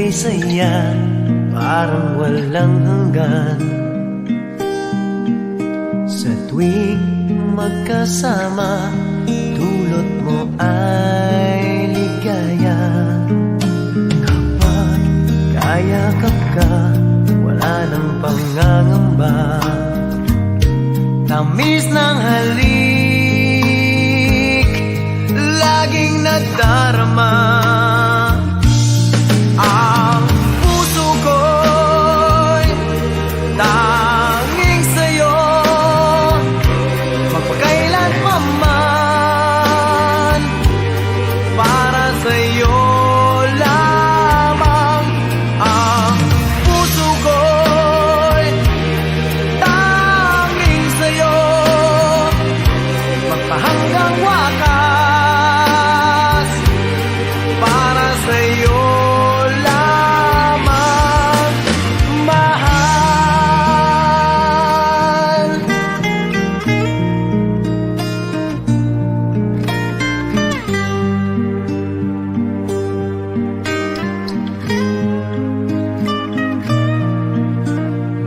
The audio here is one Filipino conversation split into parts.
ika'y saya, parang walang hanggan. Sa tuwing magkasama, dulot mo ay ligaya. Kapag kayakap ka, wala nang pangangamba. Tamis ng halik, laging nadarama. Ang puso ko'y tanging sa'yo, magpakailan pa man. Para sa'yo lamang. Ang puso ko'y tanging sa'yo, magpahanggang wakas. Para sa'yo lamang, mahal.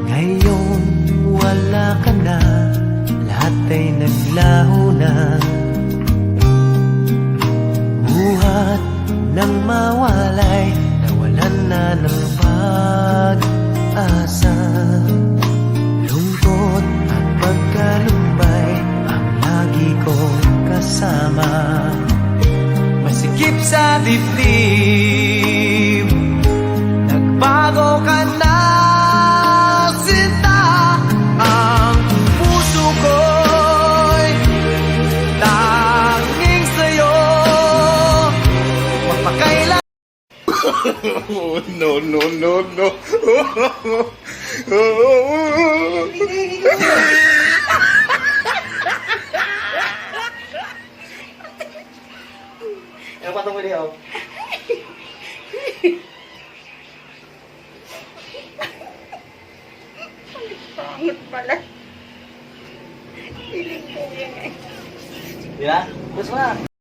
Ngayon wala ka na, lahat ay naglaho na. Buhat nang mawalay, nawalan na ng pag-asa. Lungkot at pagkalumbay ang lagi kong kasama. Masikip sa dibdib, nagbago ka na, sinta. Ang puso ko'y tanging sa'yo, magpakailan. No, no, no, no. Ano pa itong video? Pangit pala. Hiling ko yan eh. Di ba? Gusto mo na.